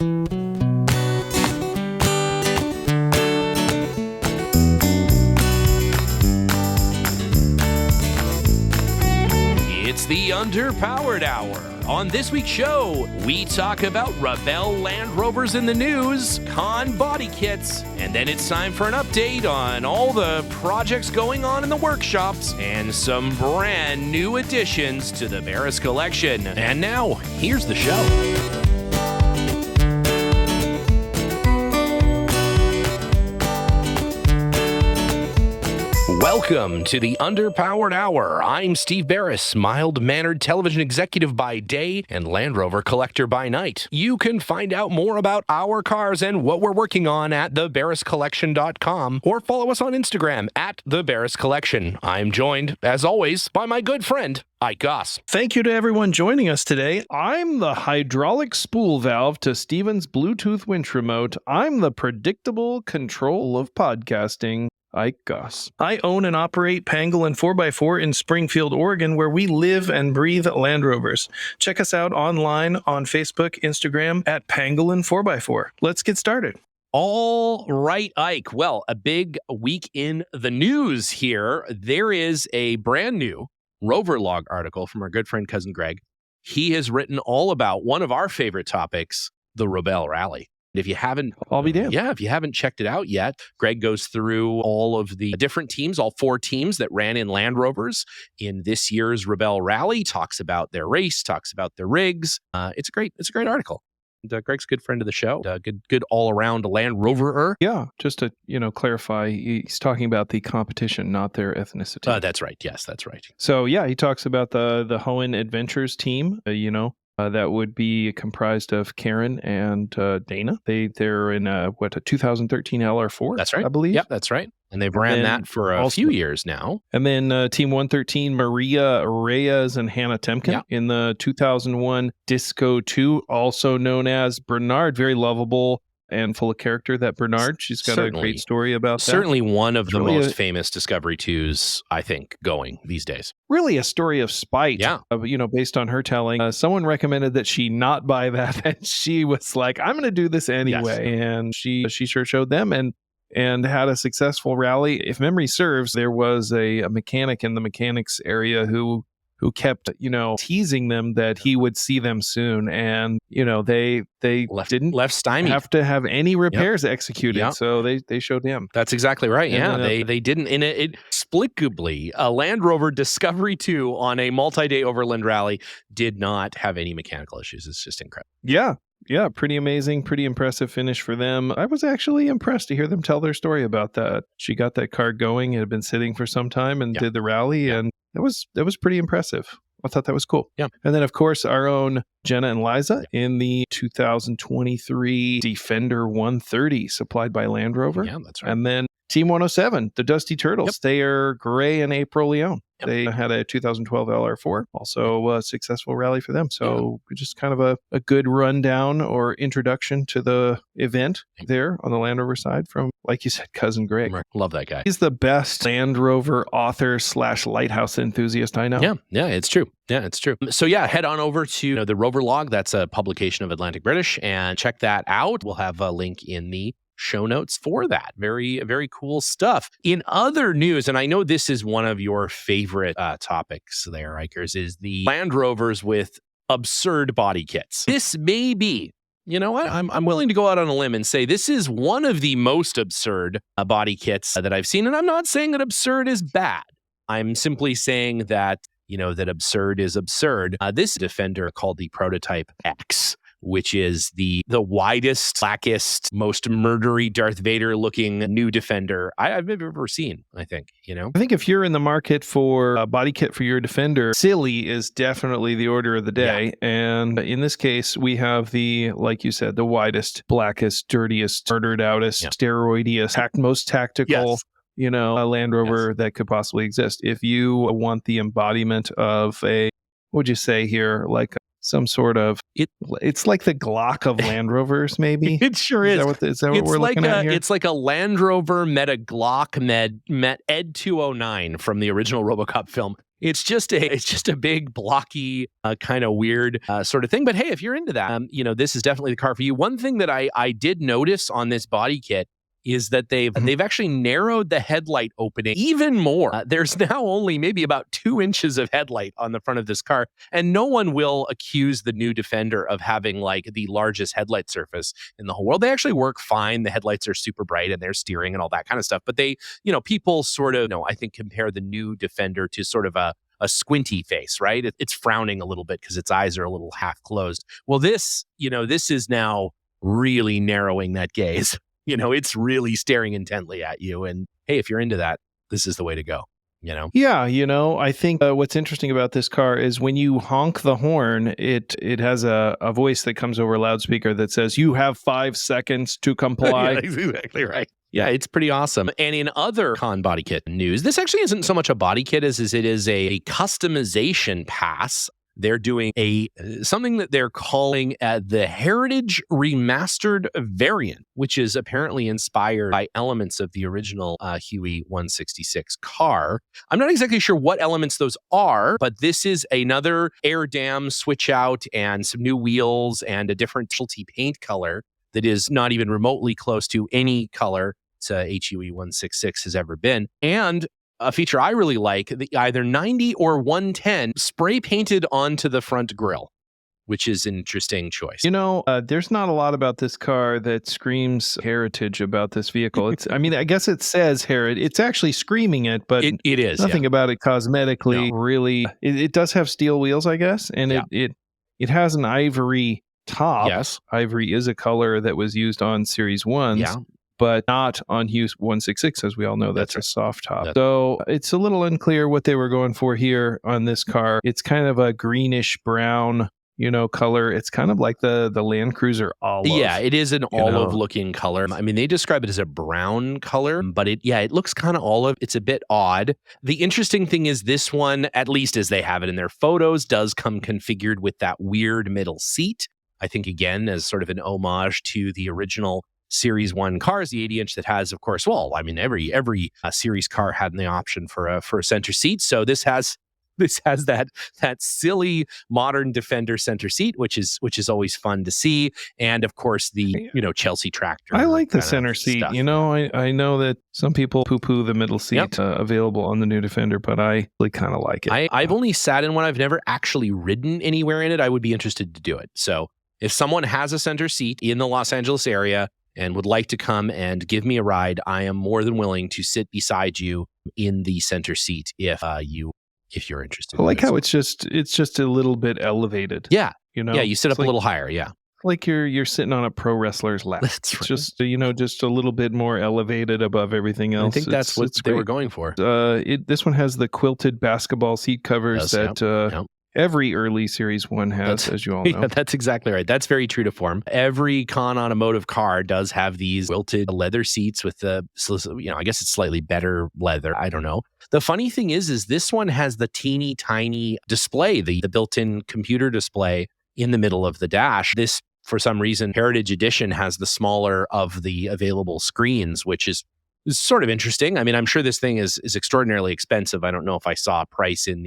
It's the Underpowered Hour. On this week's show, we talk about Rebelle Land Rovers in the news, Kahn body kits, and then it's time for an update on all the projects going on in the workshops and some brand new additions to the Beres Collection. And now, here's the show. Welcome to the Underpowered Hour. I'm Steve Beres, mild-mannered television executive by day and Land Rover collector by night. You can find out more about our cars and what we're working on at theberescollection.com or follow us on Instagram at theberescollection. I'm joined, as always, by my good friend, Ike Goss. Thank you to everyone joining us today. I'm the hydraulic spool valve to Steven's Bluetooth winch remote. I'm the predictable control of podcasting, Ike Goss. I own and operate Pangolin 4x4 in Springfield, Oregon, where we live and breathe Land Rovers. Check us out online on Facebook, Instagram at Pangolin 4x4. Let's get started. All right, Ike. Well, a big week in the news here. There is a brand new Roverlog article from our good friend Cousin Greg. He has written all about one of our favorite topics, the Rebelle Rally. If you haven't, I'll be damned. Yeah, if you haven't checked it out yet, Greg goes through all of the different teams, all 4 teams that ran in Land Rovers in this year's Rebelle Rally, talks about their race, talks about their rigs. It's a great article. And, Greg's a good friend of the show, good all-around Land Roverer. Yeah, just to clarify, he's talking about the competition, not their ethnicity. That's right. Yes, that's right. So yeah, he talks about the Hoenn Adventures team. That would be comprised of Karen and Dana. They're in a 2013 LR4. That's right. I believe. Yep, that's right. And they've ran that for a few years now. And then Team 113, Maria Reyes and Hannah Temkin in the 2001 Disco 2, also known as Bernard. Very lovable and full of character, that Bernard. She's got a great story about that. Certainly one of the most famous Discovery 2s, I think, going these days. Really a story of spite, based on her telling. Someone recommended that she not buy that, and she was like, I'm going to do this anyway. Yes. And she sure showed them and had a successful rally. If memory serves, there was a mechanic in the mechanics area who kept, teasing them that he would see them soon. And, they didn't left stymied. Have to have any repairs executed. Yep. So they showed him. That's exactly right. And they didn't. And it inexplicably, a Land Rover Discovery 2 on a multi-day overland rally did not have any mechanical issues. It's just incredible. Yeah, pretty amazing, pretty impressive finish for them. I was actually impressed to hear them tell their story about that. She got that car going. It had been sitting for some time and did the rally, and that was pretty impressive. I thought that was cool. Yeah. And then, of course, our own Jenna and Liza in the 2023 Defender 130 supplied by Land Rover. Yeah, that's right. And then Team 107, the Dusty Turtles. They are Gray and April Leone. They had a 2012 LR4, also a successful rally for them. So just kind of a good rundown or introduction to the event there on the Land Rover side from, like you said, Cousin Greg. Love that guy. He's the best Land Rover author / lighthouse enthusiast I know. Yeah, it's true. So head on over to the Roverlog. That's a publication of Atlantic British, and check that out. We'll have a link in the show notes for that. Very, very cool stuff. In other news, and I know this is one of your favorite topics there, Ikers, is the Land Rovers with absurd body kits. This may be, I'm willing to go out on a limb and say this is one of the most absurd body kits that I've seen. And I'm not saying that absurd is bad. I'm simply saying that, that absurd is absurd. This Defender called the Prototype X, which is the widest, blackest, most murdery Darth Vader looking new Defender I've ever seen, I think, I think if you're in the market for a body kit for your Defender, silly is definitely the order of the day. Yeah. And in this case, we have like you said, the widest, blackest, dirtiest, murdered outest, steroidiest, most tactical, a Land Rover that could possibly exist. If you want the embodiment of what would you say here, like some sort of it's like the Glock of Land Rovers, maybe. It sure is. Is that what we're looking at here? It's like a Land Rover met a Glock met Ed 209 from the original RoboCop film. It's just a big blocky kind of weird sort of thing. But hey, if you're into that, this is definitely the car for you. One thing that I did notice on this body kit is that they've actually narrowed the headlight opening even more. There's now only maybe about 2 inches of headlight on the front of this car, and no one will accuse the new Defender of having like the largest headlight surface in the whole world. They actually work fine. The headlights are super bright and they're steering and all that kind of stuff. But people sort of, I think compare the new Defender to sort of a squinty face, right? It's frowning a little bit because its eyes are a little half closed. Well, this is now really narrowing that gaze. It's really staring intently at you. And hey, if you're into that, this is the way to go. Yeah, I think what's interesting about this car is when you honk the horn, it has a voice that comes over a loudspeaker that says, "You have 5 seconds to comply." Yeah, exactly right. Yeah, it's pretty awesome. And in other Kahn body kit news, this actually isn't so much a body kit as it is a customization pass. They're doing something that they're calling the Heritage Remastered Variant, which is apparently inspired by elements of the original Huey 166 car. I'm not exactly sure what elements those are, but this is another air dam switch out and some new wheels and a different specialty paint color that is not even remotely close to any color HUE 166 has ever been. And a feature I really like, the either 90 or 110 spray painted onto the front grille, which is an interesting choice. There's not a lot about this car that screams heritage about this vehicle. I guess it says heritage. It's actually screaming it, but it is nothing about it cosmetically really. It does have steel wheels, I guess, and it has an ivory top. Yes. Ivory is a color that was used on Series 1s. Yeah. But not on Hughes 166, as we all know, that's a soft top. That's so it's a little unclear what they were going for here on this car. It's kind of a greenish brown, color. It's kind of like the Land Cruiser olive. Yeah, it is an olive-looking color. I mean, they describe it as a brown color, but it looks kind of olive. It's a bit odd. The interesting thing is this one, at least as they have it in their photos, does come configured with that weird middle seat. I think, again, as sort of an homage to the original Series 1 cars, the 80-inch that has, of course, every Series car had the option for a center seat. So this has that silly modern Defender center seat, which is always fun to see, and of course the Chelsea tractor. I like the center seat. Stuff. I know that some people poo-poo the middle seat available on the new Defender, but I really kind of like it. I've only sat in one. I've never actually ridden anywhere in it. I would be interested to do it. So if someone has a center seat in the Los Angeles area and would like to come and give me a ride, I am more than willing to sit beside you in the center seat if you're interested. I like how it's just a little bit elevated. Yeah. You sit up a little higher. Yeah. Like you're sitting on a pro wrestler's lap. That's right. Just just a little bit more elevated above everything else. I think that's what they were going for. This one has the quilted basketball seat covers every early Series 1 has, as you all know. Yeah, that's exactly right. That's very true to form. Every Kahn automotive car does have these quilted leather seats with I guess it's slightly better leather. I don't know. The funny thing is this one has the teeny tiny display, the built-in computer display in the middle of the dash. This, for some reason, Heritage Edition has the smaller of the available screens, which is sort of interesting. I mean, I'm sure this thing is extraordinarily expensive. I don't know if I saw a price in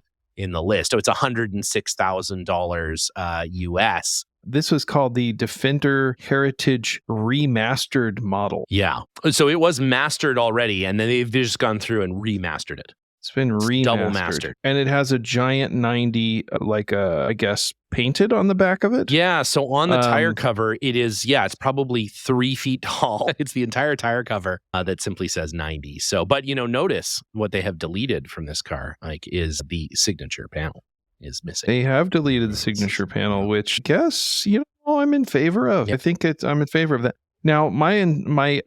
the list. Oh, it's $106,000 US. This was called the Defender Heritage Remastered model. Yeah. So it was mastered already, and then they've just gone through and remastered it. It's been remastered. Double mastered. And it has a giant 90, I guess, painted on the back of it. Yeah. So on the tire cover, it's probably 3 feet tall. It's the entire tire cover that simply says 90. So, but notice what they have deleted from this car, is the signature panel is missing. They have deleted the signature panel, which I guess, I'm in favor of. Yep. I think I'm in favor of that. Now, my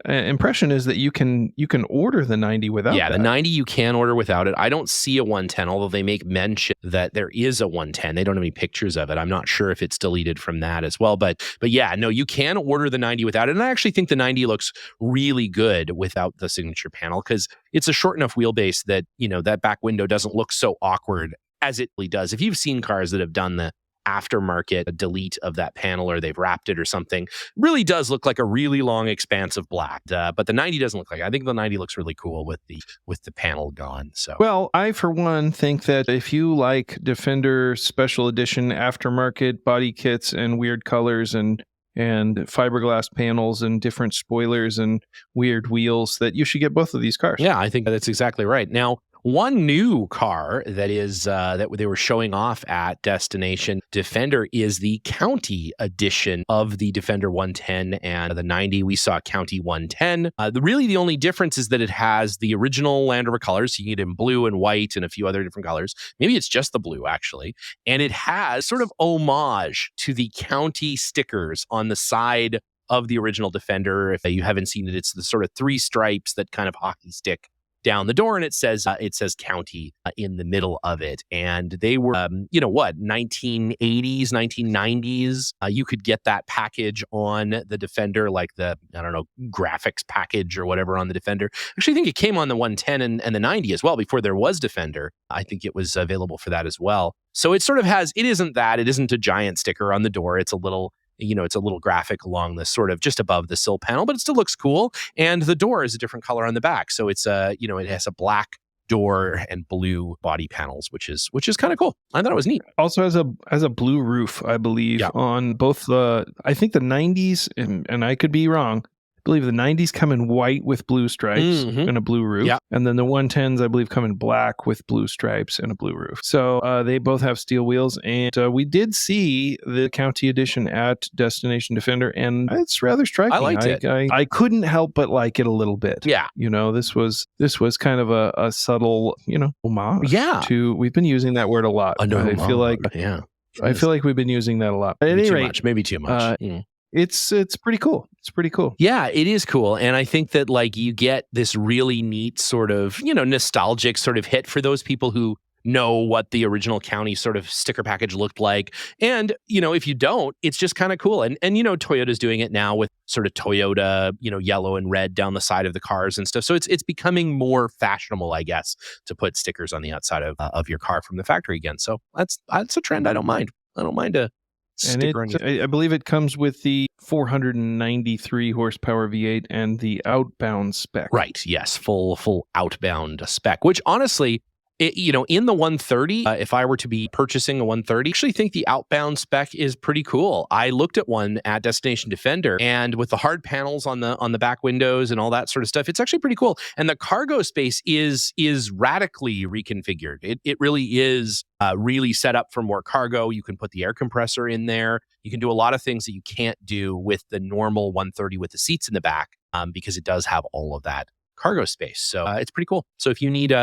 impression is that you can order the 90 without that. The 90 you can order without it. I don't see a 110, although they make mention that there is a 110. They don't have any pictures of it. I'm not sure if it's deleted from that as well. But yeah, no, you can order the 90 without it. And I actually think the 90 looks really good without the signature panel because it's a short enough wheelbase that, that back window doesn't look so awkward as it really does. If you've seen cars that have done the aftermarket delete of that panel, or they've wrapped it or something. Really does look like a really long expanse of black. But the 90 doesn't look like it. I think the 90 looks really cool with the panel gone. So well, I for one think that if you like Defender Special Edition aftermarket body kits and weird colors and fiberglass panels and different spoilers and weird wheels, that you should get both of these cars. Yeah, I think that's exactly right. Now, one new car that is that they were showing off at Destination Defender is the County edition of the Defender 110 and the 90. We saw County 110. The only difference is that it has the original Land Rover colors. You can get it in blue and white and a few other different colors. Maybe it's just the blue, actually. And it has sort of homage to the County stickers on the side of the original Defender. If you haven't seen it, it's the sort of 3 stripes that kind of hockey stick down the door, and it says County in the middle of it. And they were 1980s, 1990s. You could get that package on the Defender, like the graphics package or whatever on the Defender. Actually, I think it came on the 110 and the 90 as well before there was Defender. I think it was available for that as well. So it sort of has, it isn't a giant sticker on the door. It's a little graphic along the sort of just above the sill panel, but it still looks cool. And the door is a different color on the back. So it's it has a black door and blue body panels, which is kind of cool. I thought it was neat. Also has a blue roof, I believe, on both I think the 90s, and I could be wrong. I believe the 90s come in white with blue stripes and a blue roof. Yeah. And then the 110s, I believe, come in black with blue stripes and a blue roof. So they both have steel wheels. And we did see the County Edition at Destination Defender, and it's rather striking. I liked it. I couldn't help but like it a little bit. Yeah. This was kind of a subtle, homage. Yeah. We've been using that word a lot. I feel like we've been using that a lot. At any rate, maybe too much. It's pretty cool. It's pretty cool. Yeah, it is cool. And I think that you get this really neat sort of, nostalgic sort of hit for those people who know what the original County sort of sticker package looked like. And, if you don't, it's just kind of cool. And Toyota's doing it now with sort of Toyota, yellow and red down the side of the cars and stuff. So it's becoming more fashionable, I guess, to put stickers on the outside of your car from the factory again. So that's a trend I don't mind. I don't mind a sticker. And I believe it comes with the 493 horsepower V8 and the outbound spec. Right. Yes. Full outbound spec, which honestly, in the 130, if I were to be purchasing a 130, I actually think the outbound spec is pretty cool. I looked at one at Destination Defender, and with the hard panels on the back windows and all that sort of stuff, it's actually pretty cool. And the cargo space is radically reconfigured. It really is really set up for more cargo. You can put the air compressor in there. You can do a lot of things that you can't do with the normal 130 with the seats in the back, because it does have all of that cargo space. So it's pretty cool. So if you need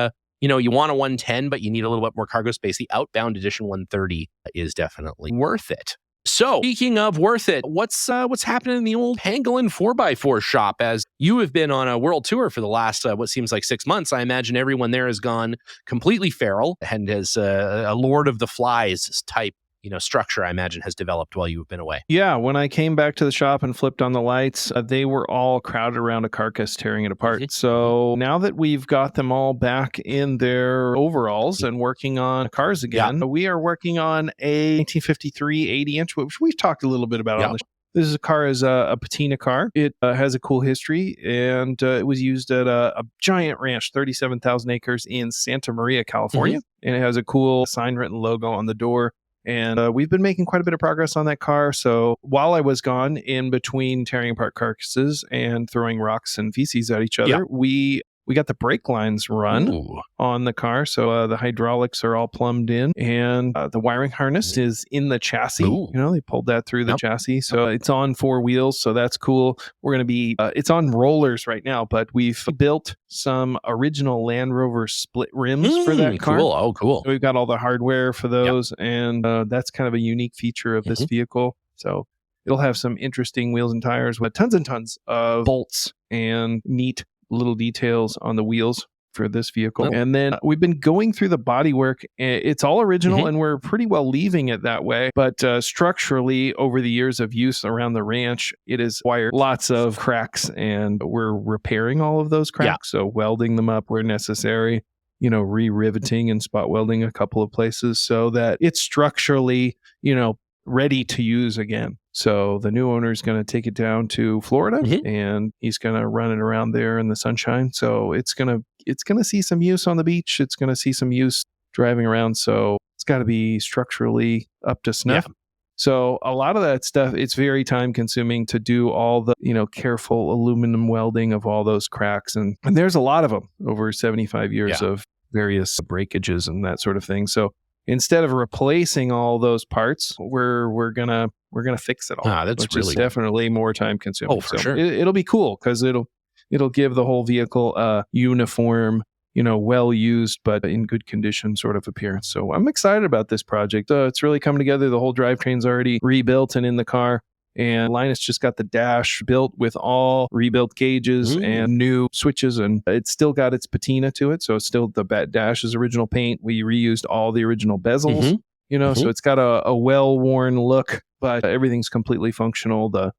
you want a 110, but you need a little bit more cargo space, the Outbound Edition 130 is definitely worth it. So, speaking of worth it, what's happening in the old Pangolin 4x4 shop? As you have been on a world tour for the last, what seems like 6 months, I imagine everyone there has gone completely feral and has a Lord of the Flies type structure, I imagine, has developed while you've been away. Yeah, when I came back to the shop and flipped on the lights, they were all crowded around a carcass tearing it apart. So now that we've got them all back in their overalls and working on cars again, we are working on a 1953 80-inch, which we've talked a little bit about on the show. This is a car is a patina car. It has a cool history, and it was used at a giant ranch, 37,000 acres in Santa Maria, California. And it has a cool sign-written logo on the door. And we've been making quite a bit of progress on that car. So while I was gone, in between tearing apart carcasses and throwing rocks and feces at each other, we got the brake lines run on the car. So the hydraulics are all plumbed in, and the wiring harness is in the chassis. They pulled that through the chassis. So it's on 4 wheels. So that's cool. We're going to be, it's on rollers right now, but we've built some original Land Rover split rims for that car. Cool. Oh, cool. So we've got all the hardware for those. And that's kind of a unique feature of this vehicle. So it'll have some interesting wheels and tires with tons and tons of bolts and neat little details on the wheels for this vehicle. And then we've been going through the bodywork. It's all original, and we're pretty well leaving it that way. But structurally, over the years of use around the ranch, it has wired lots of cracks, and we're repairing all of those cracks. So welding them up where necessary. re-riveting and spot welding a couple of places so that it's structurally, ready to use again. So the new owner is going to take it down to Florida and he's going to run it around there in the sunshine. So it's going to see some use on the beach. It's going to see some use driving around. So it's got to be structurally up to snuff. Yeah. So a lot of that stuff, it's very time consuming to do all the, careful aluminum welding of all those cracks. And there's a lot of them over 75 years of various breakages and that sort of thing. So instead of replacing all those parts, we're gonna fix it all. That's really definitely more time consuming. Oh, for sure. It'll be cool because it'll give the whole vehicle a uniform, well used but in good condition sort of appearance. So I'm excited about this project. It's really coming together. The whole drivetrain's already rebuilt and in the car. And Linus just got the dash built with all rebuilt gauges and new switches, and it's still got its patina to it. So it's still the dash is original paint. We reused all the original bezels, so it's got a well-worn look, but everything's completely functional. The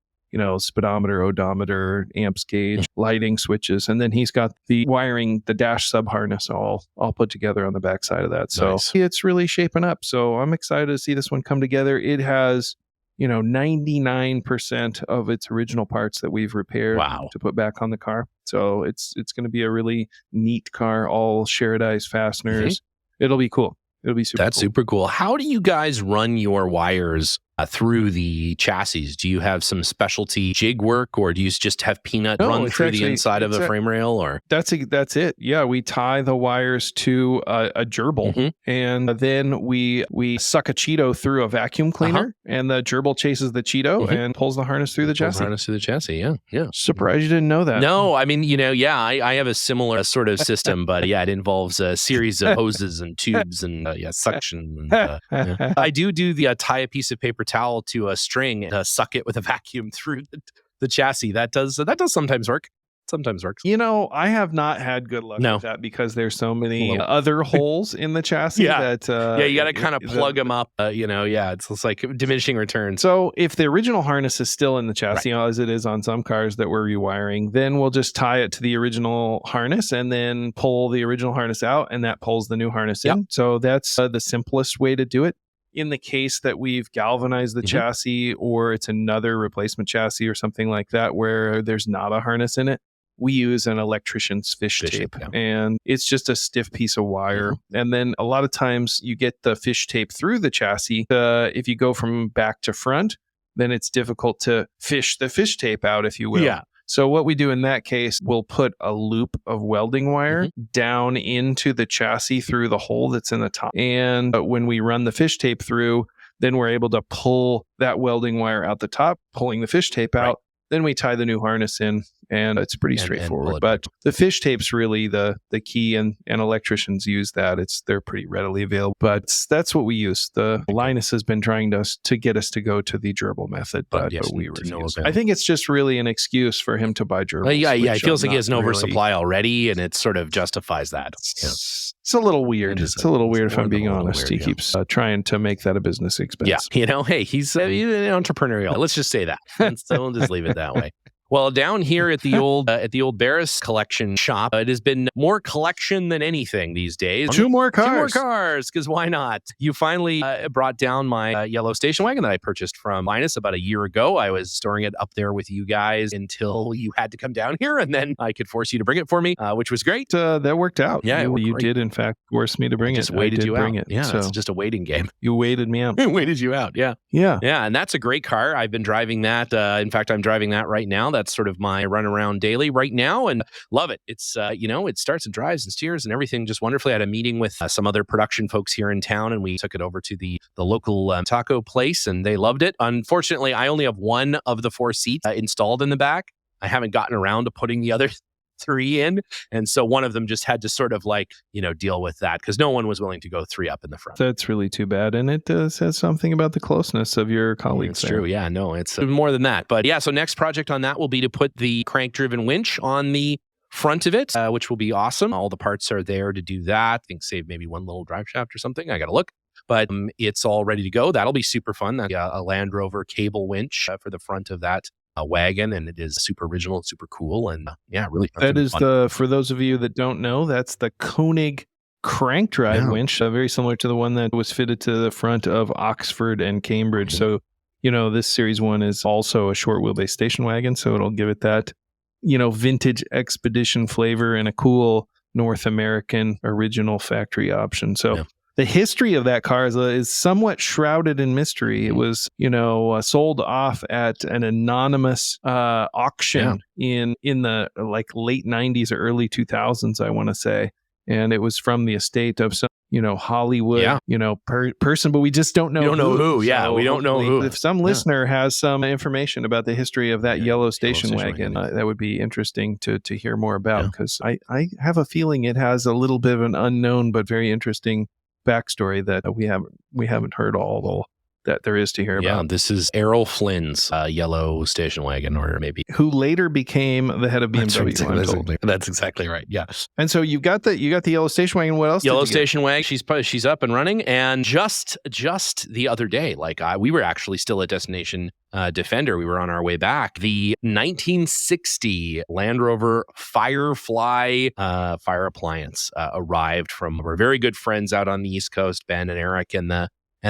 speedometer, odometer, amps gauge, lighting switches, and then he's got the wiring, the dash sub harness all put together on the backside of that. So It's really shaping up. So I'm excited to see this one come together. It has 99% of its original parts that we've repaired to put back on the car. So it's going to be a really neat car, all Sharadized fasteners. It'll be cool. It'll be super That's super cool. How do you guys run your wires through the chassis? Do you have some specialty jig work, or do you just have peanut run through the inside of the frame rail? Or that's it. Yeah, we tie the wires to a gerbil, and then we suck a Cheeto through a vacuum cleaner, and the gerbil chases the Cheeto and pulls the harness through the chassis. Yeah. Surprised you didn't know that. No, I mean, I have a similar sort of system, but it involves a series of hoses and tubes and suction. And, I do the tie a piece of paper towel to a string and suck it with a vacuum through the chassis. That does sometimes work. Sometimes works. I have not had good luck with that because there's so many other holes in the chassis that you got to kind of plug them up. It's just like diminishing returns. So if the original harness is still in the chassis, as it is on some cars that we're rewiring, then we'll just tie it to the original harness and then pull the original harness out, and that pulls the new harness in. So that's the simplest way to do it. In the case that we've galvanized the chassis, or it's another replacement chassis or something like that where there's not a harness in it, we use an electrician's fish tape, and it's just a stiff piece of wire. And then a lot of times you get the fish tape through the chassis. If you go from back to front, then it's difficult to fish the fish tape out, if you will. Yeah. So what we do in that case, we'll put a loop of welding wire down into the chassis through the hole that's in the top. And when we run the fish tape through, then we're able to pull that welding wire out the top, pulling the fish tape out. Then we tie the new harness in, and it's pretty straightforward. But the fish tape's really the key, and electricians use that. They're pretty readily available. But that's what we use. The Linus has been trying to get us to go to the gerbil method, but we refuse. I think it's just really an excuse for him to buy gerbils. It feels like he has an oversupply already, and it sort of justifies that. It's a little weird. It's a little weird if I'm being honest. He keeps trying to make that a business expense. Yeah, hey, he's an entrepreneurial. Let's just say that. So we'll just leave it that way. Well, down here at the old Beres Collection shop, it has been more collection than anything these days. Two more cars, because why not? You finally brought down my yellow station wagon that I purchased from Linus about a year ago. I was storing it up there with you guys until you had to come down here, and then I could force you to bring it for me, which was great. That worked out. Yeah, you did in fact force me to bring it. Just waited you out. Yeah, so it's just a waiting game. You waited me out. I waited you out. Yeah, and that's a great car. I've been driving that. In fact, I'm driving that right now. That's sort of my run around daily right now, and love it. It's it starts and drives and steers and everything just wonderfully. I had a meeting with some other production folks here in town, and we took it over to the local taco place, and they loved it. Unfortunately, I only have one of the 4 seats installed in the back. I haven't gotten around to putting the other 3 in, and so one of them just had to sort of deal with that because no one was willing to go 3 up in the front. That's really too bad, and it says something about the closeness of your colleagues. It's true. Yeah, no, it's more than that. But so next project on that will be to put the crank-driven winch on the front of it, which will be awesome. All the parts are there to do that. I think save maybe one little drive shaft or something. I got to look. But it's all ready to go. That'll be super fun. A Land Rover cable winch for the front of that wagon, and it is super original and super cool, and really that is fun. For those of you that don't know, that's the Koenig crank drive winch, very similar to the one that was fitted to the front of Oxford and Cambridge. So, this Series 1 is also a short wheelbase station wagon, so it'll give it that, vintage expedition flavor and a cool North American original factory option. So the history of that car is somewhat shrouded in mystery. It was, sold off at an anonymous auction in the late 90s or early 2000s, I want to say. And it was from the estate of some, Hollywood, person, but we just don't know. We don't know who. Yeah, So we don't know who. If some listener has some information about the history of that yellow station wagon, that would be interesting to hear more about, because I have a feeling it has a little bit of an unknown but very interesting backstory that we haven't heard all that there is to hear about. Yeah, this is Errol Flynn's yellow station wagon, or maybe who later became the head of BMW. That's exactly right. Yeah. And so you got the yellow station wagon. What else? Yellow station wagon. She's up and running, and just the other day, we were actually still at Destination Defender. We were on our way back. The 1960 Land Rover Firefly fire appliance arrived from our very good friends out on the East Coast. Ben and Eric and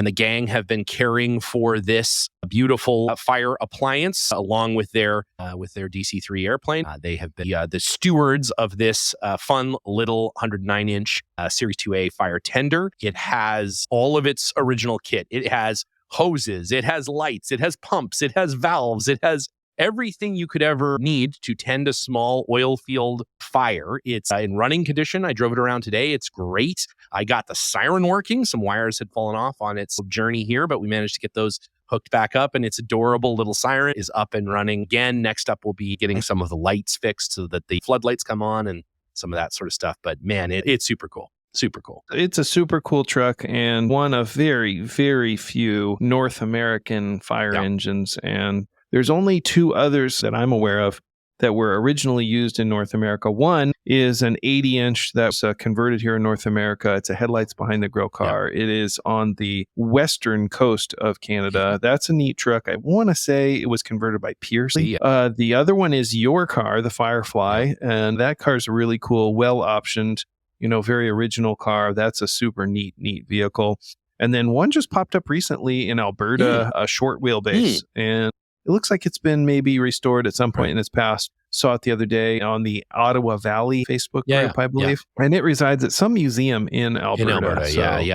the gang have been caring for this beautiful fire appliance along with their DC-3 airplane. They have been the stewards of this fun little 109-inch Series 2A fire tender. It has all of its original kit. It has hoses, it has lights, it has pumps, it has valves, it has everything you could ever need to tend a small oil field fire. It's in running condition. I drove it around today. It's great. I got the siren working. Some wires had fallen off on its journey here, but we managed to get those hooked back up, and its adorable little siren is up and running again. Next up, we'll be getting some of the lights fixed so that the floodlights come on and some of that sort of stuff. But man, it's super cool. Super cool. It's a super cool truck, and one of very, very few North American fire engines. And there's only two others that I'm aware of that were originally used in North America. One is an 80-inch that's converted here in North America. It's a headlights behind the grill car. It is on the western coast of Canada. That's a neat truck. I want to say it was converted by Pierce. The other one is your car, the Firefly, and that car is really cool, well optioned, very original car. That's a super neat vehicle. And then one just popped up recently in Alberta, a short wheelbase, and it looks like it's been maybe restored at some point in its past. Saw it the other day on the Ottawa Valley Facebook group, I believe. And it resides at some museum in Alberta.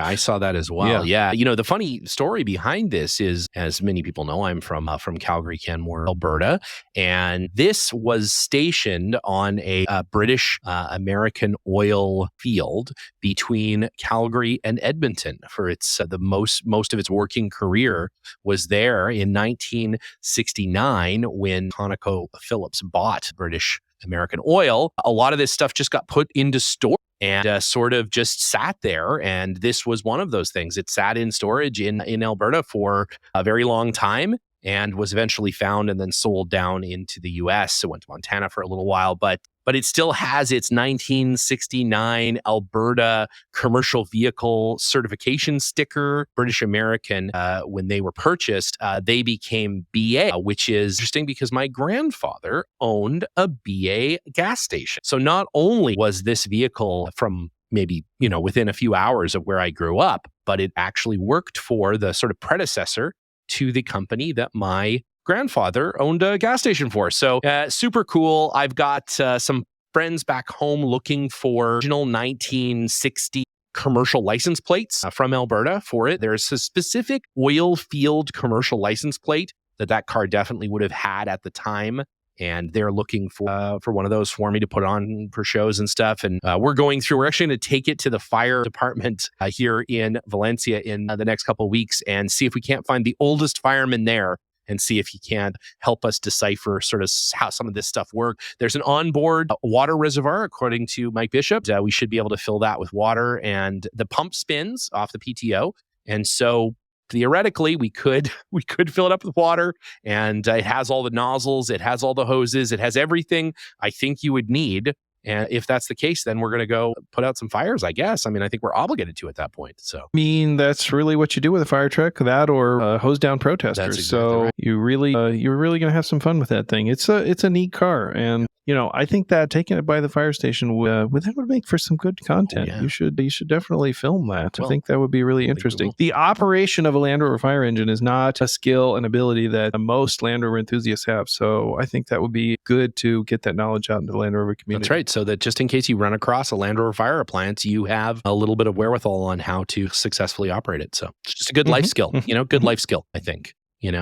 I saw that as well. Yeah. The funny story behind this is, as many people know, I'm from Calgary, Canmore, Alberta. And this was stationed on a British American oil field between Calgary and Edmonton for its the most of its working career was there in 1969 when ConocoPhillips bought British American Oil. A lot of this stuff just got put into storage and sort of just sat there. And this was one of those things. It sat in storage in Alberta for a very long time and was eventually found and then sold down into the US. It went to Montana for a little while, but it still has its 1969 Alberta commercial vehicle certification sticker. British American, when they were purchased, they became BA, which is interesting because my grandfather owned a BA gas station. So not only was this vehicle from maybe, within a few hours of where I grew up, but it actually worked for the sort of predecessor to the company that my grandfather owned a gas station for. So super cool. I've got some friends back home looking for original 1960 commercial license plates from Alberta for it. There's a specific oil field commercial license plate that car definitely would have had at the time. And they're looking for one of those for me to put on for shows and stuff. And we're actually going to take it to the fire department here in Valencia in the next couple of weeks and see if we can't find the oldest fireman there and see if he can help us decipher sort of how some of this stuff works. There's an onboard water reservoir, according to Mike Bishop. We should be able to fill that with water, and the pump spins off the PTO. And so theoretically, we could fill it up with water, and it has all the nozzles, it has all the hoses, it has everything I think you would need. And if that's the case, then we're going to go put out some fires, I guess. I mean, I think we're obligated to at that point. So, that's really what you do with a fire truck, that or hose down protesters. Exactly right. You're really going to have some fun with that thing. It's a neat car, and I think that taking it by the fire station that would make for some good content. Yeah. You should definitely film that. Well, I think that would be really interesting. The operation of a Land Rover fire engine is not a skill and ability that most Land Rover enthusiasts have. So I think that would be good to get that knowledge out into the Land Rover community. That's right. So that just in case you run across a Land Rover fire appliance, you have a little bit of wherewithal on how to successfully operate it. So it's just a good life skill, good life skill, I think.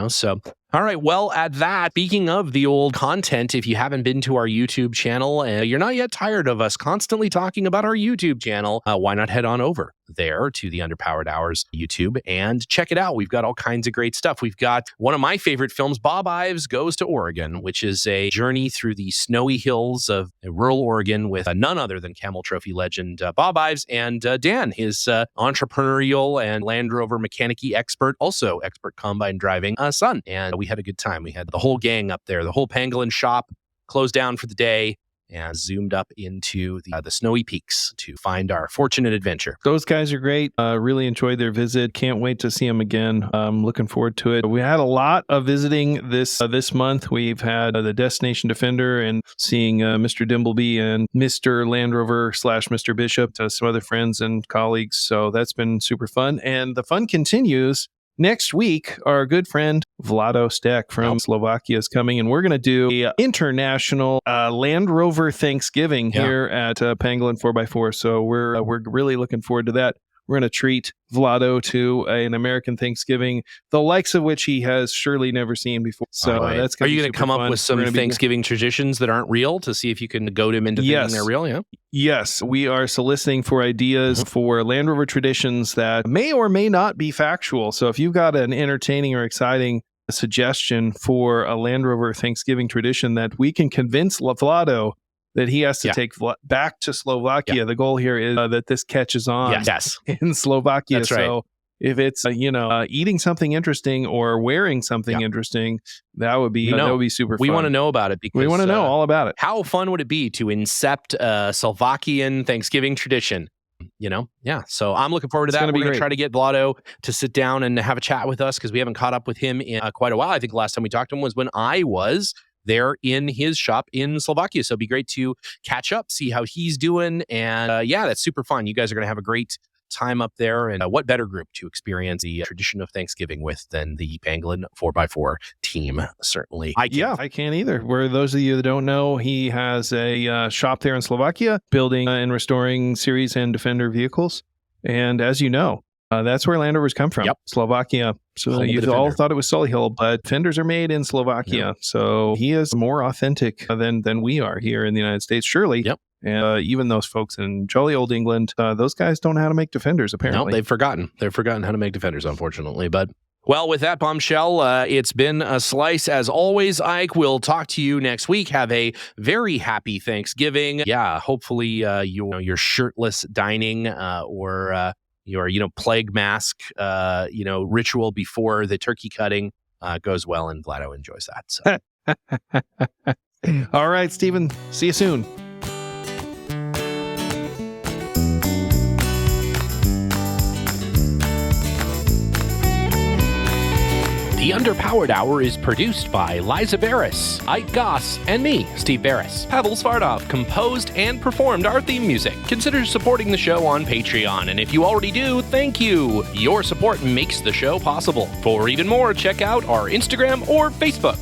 So, all right. Well, at that, speaking of the old content, if you haven't been to our YouTube channel, you're not yet tired of us constantly talking about our YouTube channel, why not head on over there to the Underpowered Hours YouTube and check it out. We've got all kinds of great stuff. We've got one of my favorite films, Bob Ives Goes to Oregon, which is a journey through the snowy hills of rural Oregon with none other than Camel Trophy legend Bob Ives and Dan, his entrepreneurial and Land Rover mechanic-y expert, also expert combine driving son. And we had a good time. We had the whole gang up there, the whole pangolin shop closed down for the day, and zoomed up into the snowy peaks to find our fortunate adventure. Those guys are great. Really enjoyed their visit. Can't wait to see them again. Looking forward to it. We had a lot of visiting this month. We've had the Destination Defender and seeing Mr. Dimbleby and Mr. Land Rover / Mr. Bishop, some other friends and colleagues. So that's been super fun. And the fun continues. Next week, our good friend Vlado Stek from Slovakia is coming, and we're going to do an international Land Rover Thanksgiving here at Pangolin 4x4. So we're really looking forward to that. We're going to treat Vlado to an American Thanksgiving, the likes of which he has surely never seen before. So that's going to be super fun. Are you going to come up with some Thanksgiving traditions that aren't real to see if you can goad him into thinking they're real? Yeah. Yes, we are soliciting for ideas for Land Rover traditions that may or may not be factual. So if you've got an entertaining or exciting suggestion for a Land Rover Thanksgiving tradition that we can convince Vlado that he has to take back to Slovakia. The goal here is that this catches on in Slovakia. That's right. So if it's eating something interesting or wearing something interesting, that would be super fun. We want to know about it because we want to know all about it. How fun would it be to incept a Slovakian Thanksgiving tradition? So I'm looking forward to that. We're going to try to get Vlado to sit down and have a chat with us because we haven't caught up with him in quite a while. I think the last time we talked to him was when I was there in his shop in Slovakia. So it'd be great to catch up, see how he's doing. And that's super fun. You guys are going to have a great time up there. And what better group to experience the tradition of Thanksgiving with than the Pangolin 4x4 team, certainly. I can't either. Where those of you that don't know, he has a shop there in Slovakia building and restoring series and Defender vehicles. And as you know, that's where Land Rovers come from, Slovakia. So you all thought it was Solihull, but Defenders are made in Slovakia. So he is more authentic than we are here in the United States, surely. And even those folks in jolly old England, those guys don't know how to make Defenders, apparently. No, they've forgotten. They've forgotten how to make Defenders, unfortunately. But, well, with that bombshell, it's been a slice. As always, Ike, we'll talk to you next week. Have a very happy Thanksgiving. Yeah, hopefully your shirtless dining or your plague mask ritual before the turkey cutting goes well, and Vlado enjoys that. So. All right, Stephen, see you soon. The Underpowered Hour is produced by Liza Beres, Ike Goss, and me, Steve Beres. Pavel Svardov composed and performed our theme music. Consider supporting the show on Patreon, and if you already do, thank you. Your support makes the show possible. For even more, check out our Instagram or Facebook.